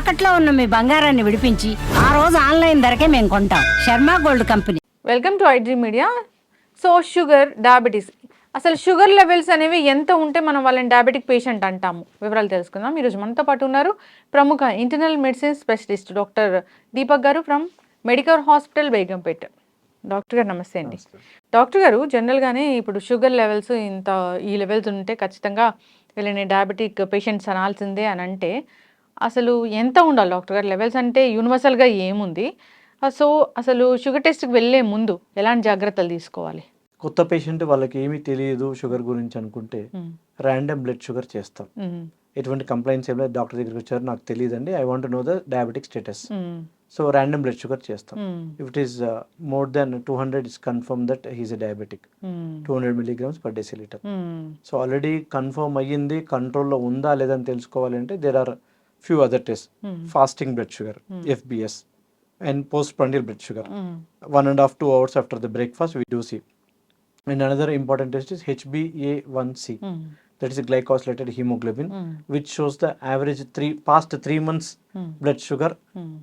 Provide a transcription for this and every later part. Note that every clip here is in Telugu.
తాకట్లో ఉన్న మీ బంగారాన్ని విడిపించి ఆ రోజు ఆన్లైన్ ధరకే మేము కొంటాం. Sharma gold company. Welcome to iDream media. So sugar, diabetes, అసలు షుగర్ లెవెల్స్ అనేవి ఎంత ఉంటే మనం వాళ్ళని డయాబెటిక్ పేషెంట్ అంటాము, వివరాలు తెలుసుకుందాం. ఈరోజు మనతో పాటు ఉన్నారు ప్రముఖ internal medicine specialist doctor Deepak గారు from medical hospital Begumpet. Doctor గారు నమస్తే అండి. డాక్టర్ గారు, జనరల్గానే ఇప్పుడు షుగర్ లెవెల్స్ ఇంత ఈ లెవెల్స్ ఉంటే ఖచ్చితంగా వీళ్ళని డయాబెటిక్ పేషెంట్స్ అనాల్సిందే అని అంటే అసలు ఎంత ఉండాలి డాక్టర్ గారు? లెవెల్స్ అంటే యూనివర్సల్గా ఏముంది? సో అసలు షుగర్ టెస్ట్కి వెళ్ళే ముందు ఎలాంటి జాగ్రత్తలు తీసుకోవాలి? కొత్త పేషెంట్ వాళ్ళకి ఏమీ తెలియదు షుగర్ గురించి అనుకుంటే ర్యాండమ్ బ్లడ్ షుగర్ చేస్తాం. ఎటువంటి కంప్లైంట్స్ ఏమైనా డాక్టర్ దగ్గరికి వచ్చారు, నాకు తెలియదండి, I want know the diabetic status. So random blood sugar చేస్తాం. If it is more than 200 it's confirm that he's a diabetic. 200 milligrams per deciliter. So already confirm అయ్యింది, కంట్రోల్లో ఉందా లేదని తెలుసుకోవాలంటే there are few other test. Fasting blood sugar, FBS, and postprandial blood sugar. 1.5-2 hours after the breakfast we do see. And another important test is HbA1c. That is a glycosylated hemoglobin, which shows the average past 3 months blood sugar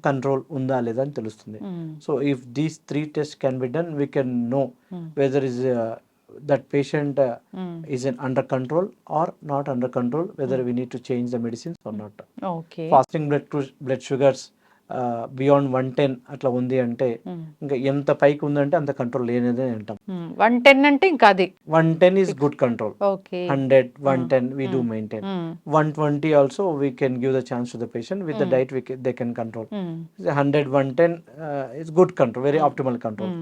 control unda leda ani telustundi. So if these 3 tests can be done, we can know whether is that patient is under control or not under control, whether we need to change the medicines or not. Okay. Fasting blood sugars beyond 110 అట్లా ఉంది అంటే ఇంకా ఎంత పైకి ఉందంటే అంత కంట్రోల్ లేనిదే అంటాం. 110 అంటే ఇంకా అది 110 is good control. Okay. 100, 110 we do maintain. 120 also we can give the chance to the patient with the diet they can control. 100, 110 is good control, very optimal control.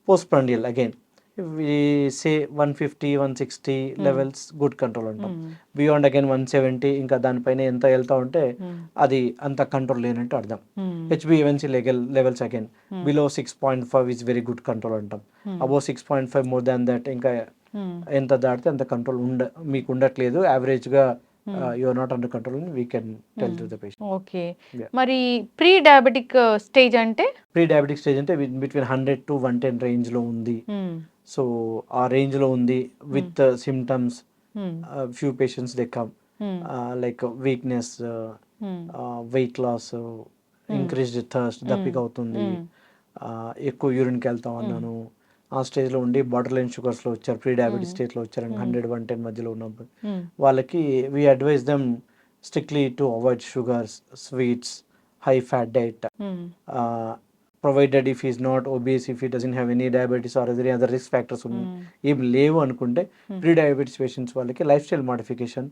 Postprandial again, if we say 150, 160 levels good control అంటాం. బియాండ్ అగైన్ 170 ఇంకా దానిపైన ఎంత వెళ్తా ఉంటే అది అంత కంట్రోల్ లేనట్టు అర్థం. HbA1c levels again below 6.5 is very good control అంటాం. అబౌవ్ 6.5 మోర్ దాన్ దట్ ఇంకా ఎంత దాటితే అంత కంట్రోల్ మీకు ఉండట్లేదు, యావరేజ్ గా you are not under control, we can tell to the patient. Okay. మరి ప్రీ డయాబెటిక్ స్టేజ్ అంటే? ప్రీ డయాబెటిక్ స్టేజ్ అంటే బిట్వీన్ 100 to 110 రేంజ్ లో ఉంది. సో ఆ రేంజ్ లో ఉంది with symptoms. Few patients they come like weakness, weight loss, increased thirst, దప్పిక అవుతుంది, ఎక్కువ యూరిన్కి వెళ్తాం అన్నాను, ఆ స్టేజ్లో ఉండి బార్డర్ లైన్ షుగర్స్లో వచ్చారు, ప్రీ డయాబెటిక్ స్టేజ్లో వచ్చారు, 100, 110 మధ్యలో ఉన్నప్పుడు వాళ్ళకి we advise them strictly to avoid sugars, sweets, high fat diet. Provided if is not obese, if he doesn't have any diabetes or any other risk factors ఏం లేవు అనుకుంటే ప్రీ డయాబెటీస్ పేషెంట్స్ వాళ్ళకి life style modification,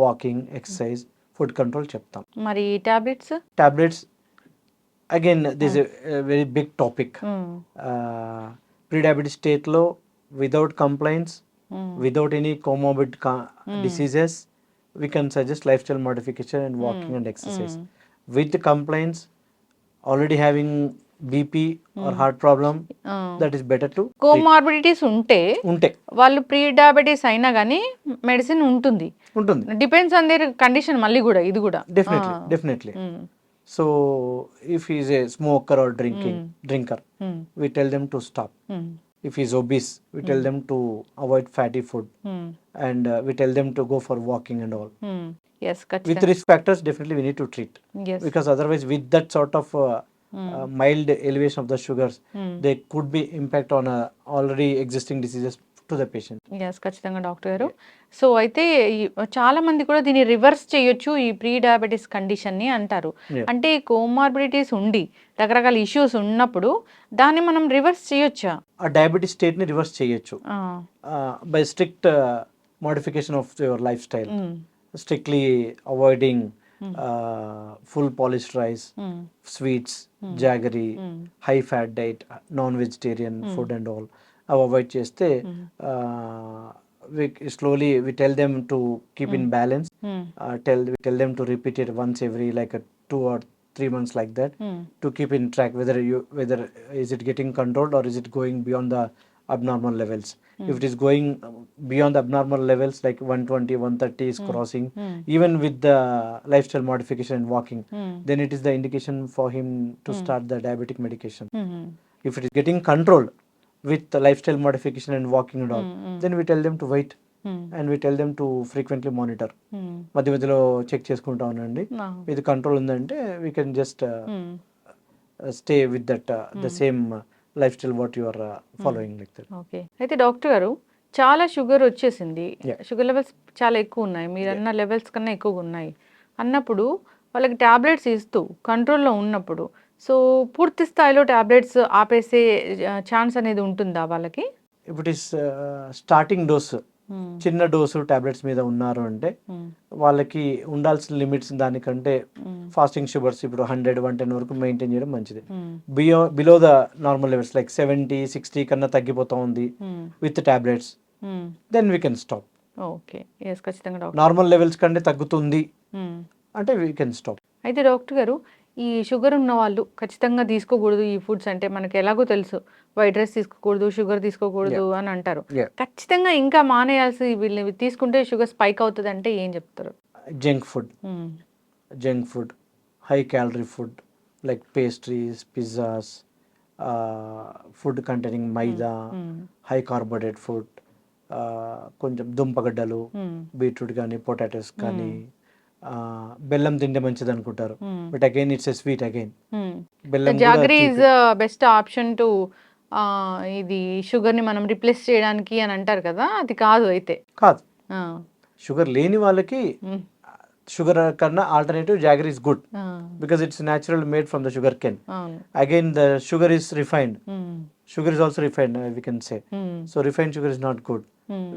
walking, exercise, food control చెప్తాం. మరి tablets again this very big topic. Pre diabetes స్టేట్లో without complaints, without any comorbid diseases, we can suggest lifestyle modification and walking and exercise. With the complaints, already having BP or heart problem, that is better to comorbidities ఉంటే వాళ్ళు ప్రీ డయాబెటీస్ అయినా కానీ మెడిసిన్ ఉంటుంది. Depends on their condition. మళ్ళీ కూడా ఇది కూడా definitely. So if he is a smoker or drinker, we tell them to stop. If he is obese, we tell them to avoid fatty food, and we tell them to go for walking and all. Yes, with risk factors, definitely we need to treat. Yes. Because otherwise with that sort of mild elevation of the sugars, there could be impact on already existing diseases to the patient. Yes, ఖచ్చితంగా డాక్టర్ గారు. సో అయితే చాలా మంది కూడా దీన్ని రివర్స్ చేయొచ్చు ఈ ప్రీ డయాబెటీస్ కండిషన్ ని అంటారు. అంటే కోమార్బిడిటీస్ ఉండి రకరకాల ఇష్యూస్ ఉన్నప్పుడు దాన్ని మనం రివర్స్ చేయొచ్చా? ఆ డయాబెటీస్ స్టేట్ ని రివర్స్ చేయొచ్చు by strict modification of your life style, strictly avoiding full polished rice, sweets, jaggery, high fat diet, non-vegetarian food and all. Avoid cheste we slowly we tell them to keep in balance. We tell them to repeat it once every like 2 or 3 months like that, to keep in track whether is it getting controlled or is it going beyond the abnormal levels. If it is going beyond the abnormal levels like 120, 130 is crossing, even with the lifestyle modification and walking, then it is the indication for him to start the diabetic medication. If it is getting controlled with the lifestyle modification and walking and all, then we tell them to wait and we tell them to frequently monitor. మధ్య మధ్యలో చెక్ చేసుకుంటా ఉండండి, ఇది కంట్రోల్ ఉందంటే we can just stay with that the same life style what you are following like that. Okay. అయితే డాక్టర్ గారు చాలా షుగర్ వచ్చేసింది, Yeah. షుగర్ లెవెల్స్ చాలా ఎక్కువ ఉన్నాయి, మీరు అన్న లెవెల్స్ కన్నా ఎక్కువగా ఉన్నాయి అన్నప్పుడు వాళ్ళకి టాబ్లెట్స్ ఇస్తూ కంట్రోల్లో ఉన్నప్పుడు సో పూర్తి స్థాయిలో టాబ్లెట్స్ ఆపేసే ఛాన్స్ అనేది ఉంటుందా వాళ్ళకి? ఇప్పుడు ఇస్ స్టార్టింగ్ డోస్, చిన్న డోసు టాబ్లెట్స్ మీద ఉన్నారు అంటే వాళ్ళకి ఉండాల్సిన లిమిట్స్ దానికంటే ఫాస్టింగ్ షుగర్స్ ఇప్పుడు 100-110 వరకు మెయింటైన్ చేయడం మంచిది. Below the normal levels like 70-60 కన్నా తగ్గిపోతా ఉంది with tablets, then we can stop. Okay, yes, ఖచ్చితంగా డాక్టర్. నార్మల్ లెవెల్స్ కంటే తగ్గుతుంది అంటే వీ కెన్ స్టాప్. అయితే డాక్టర్ గారు ఈ షుగర్ ఉన్న వాళ్ళు ఖచ్చితంగా తీసుకోకూడదు ఈ ఫుడ్స్ అంటే మనకి ఎలాగో తెలుసు, వైట్ రైస్ తీసుకోకూడదు, షుగర్ తీసుకోకూడదు అని అంటారు. ఖచ్చితంగా ఇంకా మానేయాల్సి వీళ్ళు తీసుకుంటే షుగర్ స్పైక్ అవుతుంది అంటే ఏం చెప్తారు? Junk food, high calorie food like pastries, pizzas, food containing maida, high carbohydrate food, కొంచెం దుంపగడ్డలు, బీట్రూట్ కానీ పొటాటోస్ కానీ, బెల్లం తింటే మంచిది అనుకుంటారు, but again it's a sweet again. బెల్లం jaggery is best option to ఇది షుగర్ ని మనం రిప్లేస్ చేయడానికి అని అంటారు కదా, అది కాదు అయితే? కాదు, షుగర్ లేని వాళ్ళకి షుగర్ కన్నా alternative jaggery is good because it's natural made from the sugar can. Again the sugar is refined, sugar is also refined, we can say. So refined sugar is not good.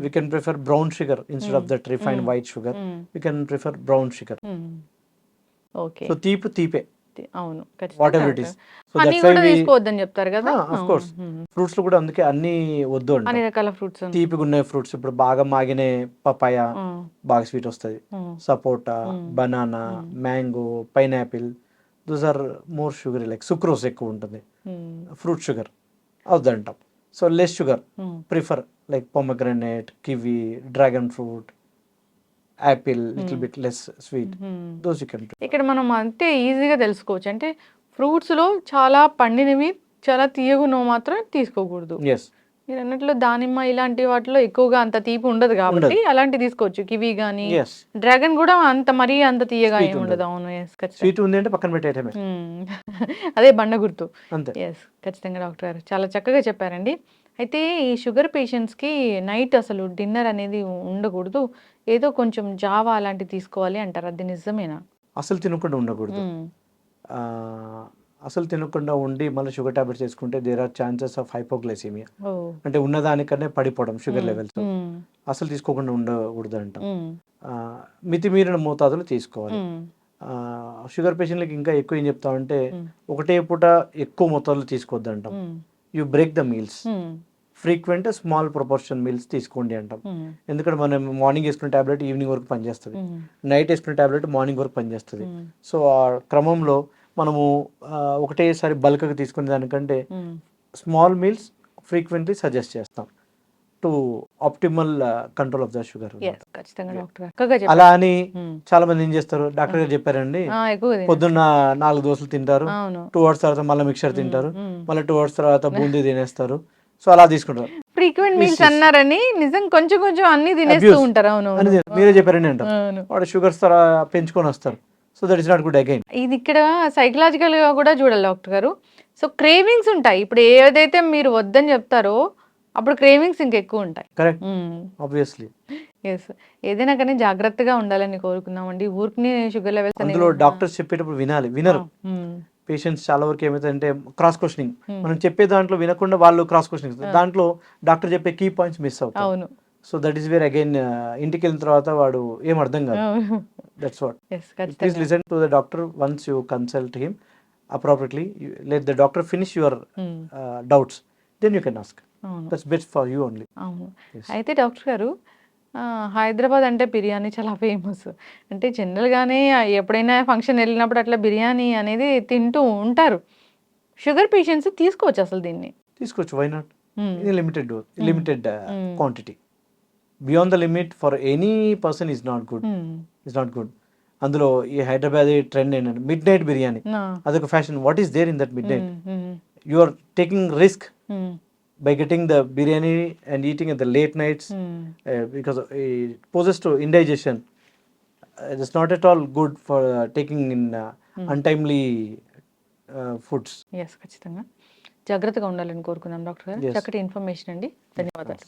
We can prefer brown sugar instead of that refined white sugar. We can prefer brown sugar. Okay. So తీపే, అవును, whatever it is. So honey కూడా తీసుకోవద్దని చెప్తారు కదా. of course ఫ్రూట్స్ లో కూడా అందుకే అన్ని వద్దు అంటే, అన్ని రకాల ఫ్రూట్స్ తీపిగా ఉన్న ఫ్రూట్స్ ఇప్పుడు బాగా మాగిన పపాయ బాగా స్వీట్ వస్తుంది, sapota, banana, mango, pineapple, those are more sugar, like sucrose ఎక్కువ ఉంటుంది, ఫ్రూట్ షుగర్ అవుతుంటాం. So less sugar prefer like pomegranate, kiwi, dragon fruit, apple, little bit less sweet, those you can. ఇక్కడ మనం అంతే ఈజీగా తెలుసుకోవచ్చు అంటే ఫ్రూట్స్ లో చాలా పండినవి చాలా తీయగున్నవి మాత్రం తీసుకోకూడదు. ఎస్, మీరు అన్నట్లు దానిమ్మ ఇలాంటి వాటిలో ఎక్కువగా అంత తీపి ఉండదు కాబట్టి అలాంటి తీసుకోవచ్చు. కివి గానీ డ్రాగన్ కూడా అంత మరీ అంత తీయగా ఏమి ఉండదు. అవును, స్వీట్ ఉంది అంటే పక్కన పెట్టేయటమే, అదే బండ గుర్తు. అంతే. ఎస్, ఖచ్చితంగా డాక్టర్ గారు చాలా చక్కగా చెప్పారండి. అయితే ఈ షుగర్ పేషెంట్స్కి నైట్ అసలు డిన్నర్ అనేది ఉండకూడదు, ఏదో కొంచెం జావా అలాంటివి తీసుకోవాలి అంటారు, అది నిజమేనా? అసలు తినకుండా ఉండకూడదు, అసలు తినకుండా ఉండి మళ్ళీ షుగర్ టాబ్లెట్స్ వేసుకుంటే there are chances of hypoglycaemia, అంటే ఉన్నదానికన్నా పడిపోవడం షుగర్ లెవెల్స్. అసలు తీసుకోకుండా ఉండకూడదు అంటాం, మితిమీరిన మోతాదులు తీసుకోవాలి. షుగర్ పేషెంట్లకి ఇంకా ఎక్కువ ఏం చెప్తామంటే ఒకటే పూట ఎక్కువ మొత్తాలు తీసుకోవద్దు అంటాం. You break the meals, frequent small proportion meals తీసుకోండి అంటాం. ఎందుకంటే మనం మార్నింగ్ వేసుకునే టాబ్లెట్ ఈవినింగ్ వరకు పనిచేస్తుంది, నైట్ వేసుకునే టాబ్లెట్ మార్నింగ్ వరకు పనిచేస్తుంది. సో ఆ క్రమంలో మనము ఒకటేసారి బల్క్గా తీసుకునే దానికంటే స్మాల్ మీల్స్ ఫ్రీక్వెంట్లీ సజెస్ట్ చేస్తాం to optimal control of the sugar. అలా అని చాలా మంది ఏం చేస్తారు, డాక్టర్ గారు చెప్పారండి పొద్దున్న 4 దోశలు తింటారు, 2 hours తర్వాత మళ్ళీ మిక్చర్ తింటారు, మళ్ళీ 2 hours తర్వాత బూందీ తినేస్తారు, సో అలా తీసుకుంటారు. ఫ్రీక్వెంట్ మీల్స్ అన్నారని నిజం కొంచెం కొంచెం అన్ని తినేస్తూ ఉంటారు. అవును, మీరే చెప్పారని అంటారు, వాడు షుగర్స్ పెంచుకొని వస్తారు. So that is not good again. ఇది ఇక్కడ సైకలాజికల్ గా కూడా చూడాలి డాక్టర్ గారు. సో క్రేవింగ్స్ ఉంటాయి, ఇప్పుడు ఏదైతే మీరు వద్దని చెప్తారో అప్పుడు క్రేవింగ్స్ ఇంకెక్కువ ఉంటాయి. Correct, obviously. ఎస్, ఏదైనా కానీ జాగ్రత్తగా ఉండాలని కోరుకుందామండి. ఊరికి షుగర్ లెవెల్స్ అందులో డాక్టర్స్ చెప్పేటప్పుడు వినరు. పేషెంట్స్ చాలా వరకు ఏమైతుందంటే క్రాస్ క్వశ్చనింగ్, మనం చెప్పే దాంట్లో వినకుండా వాళ్ళు క్రాస్ క్వశ్చనింగ్, దాంట్లో డాక్టర్ చెప్పే కీ పాయింట్స్ మిస్ అవుతాయి. అవును, so that is where again ఇంటికి వెళ్ళిన తర్వాత వాడు ఏం అర్థం కాదు. That's what. Please listen to the doctor once you consult him appropriately, let the doctor finish your doubts, then you can ask. That's best for you only. అవును. అయితే డాక్టర్ గారు హైదరాబాద్ అంటే బిర్యానీ చాలా ఫేమస్, అంటే జనరల్గానే ఎప్పుడైనా ఫంక్షన్ వెళ్ళినప్పుడు అట్లా బిర్యానీ అనేది తింటూ ఉంటారు. షుగర్ పేషెంట్స్ తీసుకోవచ్చు అసలు దీన్ని? తీసుకోవచ్చు, why not? Limited quantity, beyond the limit for any person is not good. అందులో ఈ హైదరాబాద్ ట్రెండ్ ఏంటంటే మిడ్ నైట్ బిర్యానీ, అదొక fashion. What is there in that midnight? You are taking risk by getting the biryani and eating at the late nights, because it poses to indigestion. It is not at all good for taking in untimely foods. Yes ఖచ్చితంగా జాగ్రత్తగా ఉండాలని కోరుకుందాం డాక్టర్ గారు. Yes. చక్కటి ఇన్ఫర్మేషన్ అండి, ధన్యవాదాలు.